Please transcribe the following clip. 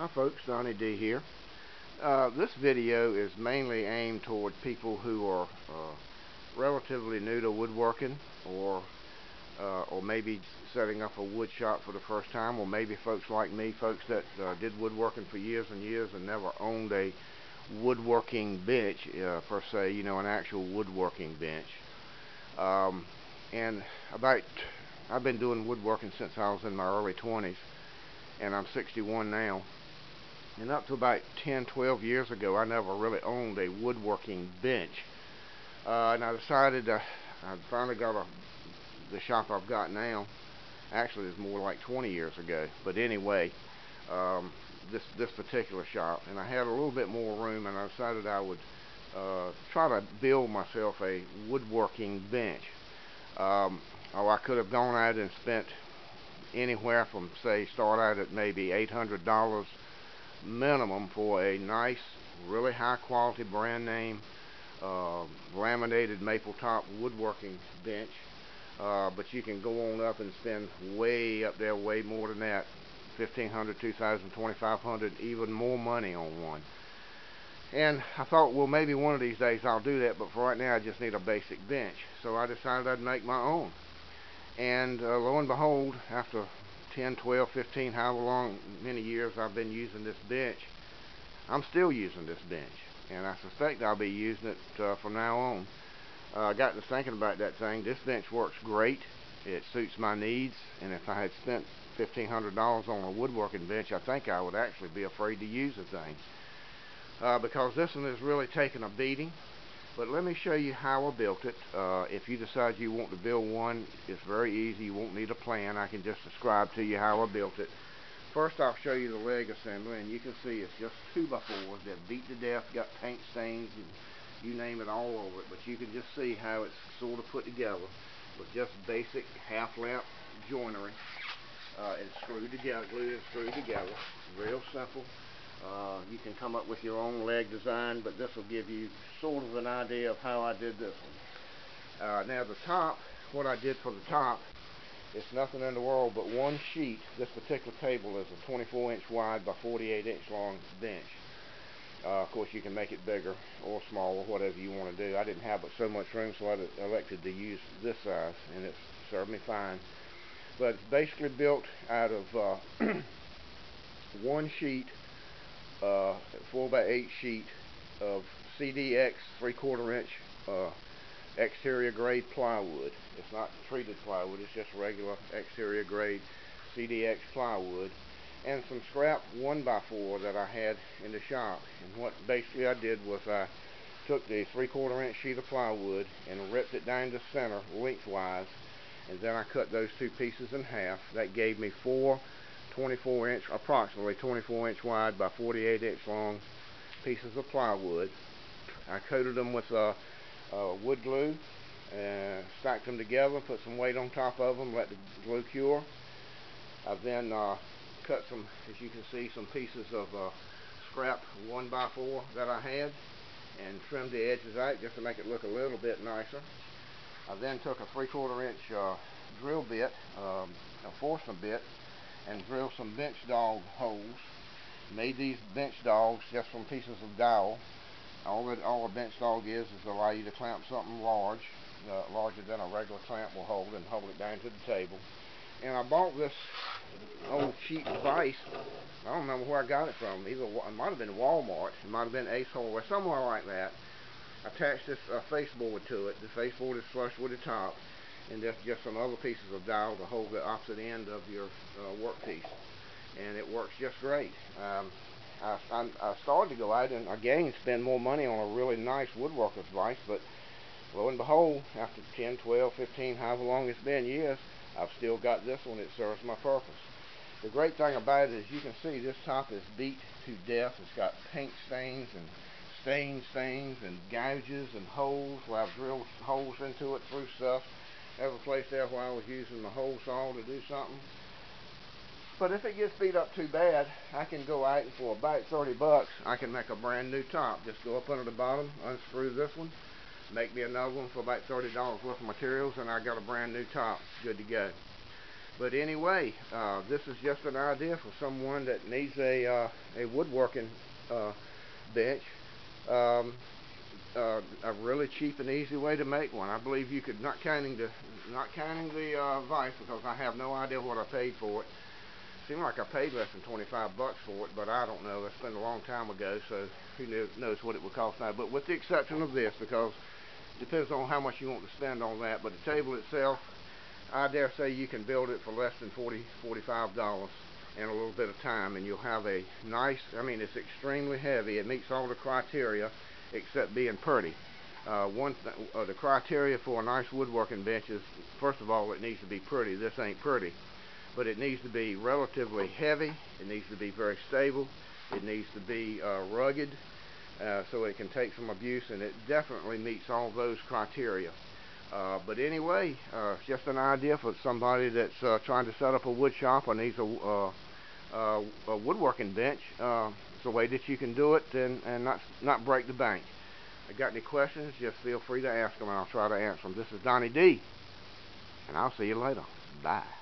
Hi folks, Donnie D here. This video is mainly aimed toward people who are relatively new to woodworking, or maybe setting up a wood shop for the first time, or maybe folks like me, folks that did woodworking for years and years and never owned a woodworking bench per se, an actual woodworking bench. And about I've been doing woodworking since I was in my early 20s, and I'm 61 now. And up to about 10, 12 years ago, I never really owned a woodworking bench. And I decided I finally got the shop I've got now. Actually, it's more like 20 years ago. But anyway, this particular shop, and I had a little bit more room, and I decided I would try to build myself a woodworking bench. Or I could have gone out and spent anywhere from, say, start out at maybe $800 minimum for a nice, really high quality brand name laminated maple top woodworking bench, but you can go on up and spend way up there, way more than that, 1,500, 2,000, 2,500, even more money on one. And I thought, well, maybe one of these days I'll do that, but for right now I just need a basic bench. So I decided I'd make my own. And lo and behold, after 10, 12, 15, however long, many years I've been using this bench, I'm still using this bench, and I suspect I'll be using it from now on. I got to thinking about that thing. This bench works great. It suits my needs, and if I had spent $1,500 on a woodworking bench, I think I would actually be afraid to use the thing, because this one is really taking a beating. But let me show you how I built it. If you decide you want to build one, it's very easy. You won't need a plan. I can just describe to you how I built it. First, I'll show you the leg assembly, and you can see it's just 2x4s that beat to death, got paint stains, and you name it all over it. But you can just see how it's sort of put together with just basic half-lap joinery. It's screwed together, glued and screwed together. Real simple. You can come up with your own leg design, but this will give you sort of an idea of how I did this one. Now the top, what I did for the top, it's nothing in the world but one sheet. This particular table is a 24-inch wide by 48-inch long bench. Of course, you can make it bigger or smaller, whatever you want to do. I didn't have so much room, so I elected to use this size, and it's served me fine. But it's basically built out of one sheet, 4x8 sheet of CDX 3/4 inch exterior grade plywood. It's not treated plywood, it's just regular exterior grade CDX plywood, and some scrap 1x4 that I had in the shop. And what basically I did was I took the 3/4 inch sheet of plywood and ripped it down the center lengthwise, and then I cut those two pieces in half. That gave me four approximately 24 inch wide by 48 inch long pieces of plywood. I coated them with wood glue and stacked them together, put some weight on top of them, let the glue cure. I then cut some, as you can see, some pieces of scrap 1x4 that I had, and trimmed the edges out just to make it look a little bit nicer. I then took a 3/4 inch drill bit, a Forstner bit, and drilled some bench dog holes. Made these bench dogs just from pieces of dowel. All a bench dog is allow you to clamp something large, larger than a regular clamp will hold, and hold it down to the table. And I bought this old cheap vise. I don't remember where I got it from. Either it might have been Walmart, it might have been Ace Hardware, somewhere like that. Attached this faceboard to it. The faceboard is flush with the top, and there's just some other pieces of dowel to hold the opposite end of your workpiece, and it works just great. I started to go out and again spend more money on a really nice woodworker's vise, but lo and behold, after 10, 12, 15, however long it's been, years, I've still got this one. It serves my purpose. The great thing about it is you can see this top is beat to death. It's got paint stains and stains and gouges and holes where I've drilled holes into it through stuff. There's a place there where I was using the hole saw to do something. But if it gets beat up too bad, I can go out and for about 30 bucks, I can make a brand new top. Just go up under the bottom, unscrew this one, make me another one for about $30 worth of materials, and I got a brand new top, good to go. But anyway, this is just an idea for someone that needs a woodworking bench. Um, a really cheap and easy way to make one. I believe you could, not counting the vise, because I have no idea what I paid for it. Seemed like I paid less than 25 bucks for it, but I don't know. That's been a long time ago, so who knows what it would cost now. But with the exception of this, because it depends on how much you want to spend on that. But the table itself, I dare say you can build it for less than $45 in a little bit of time, and you'll have a nice, I mean, it's extremely heavy. It meets all the criteria except being pretty. The criteria for a nice woodworking bench is, first of all, it needs to be pretty. This ain't pretty. But it needs to be relatively heavy. It needs to be very stable. It needs to be rugged, so it can take some abuse, and it definitely meets all those criteria. But anyway, just an idea for somebody that's trying to set up a wood shop or needs a woodworking bench. It's a way that you can do it and not break the bank. If you got any questions, just feel free to ask them, and I'll try to answer them. This is Donnie D, and I'll see you later. Bye.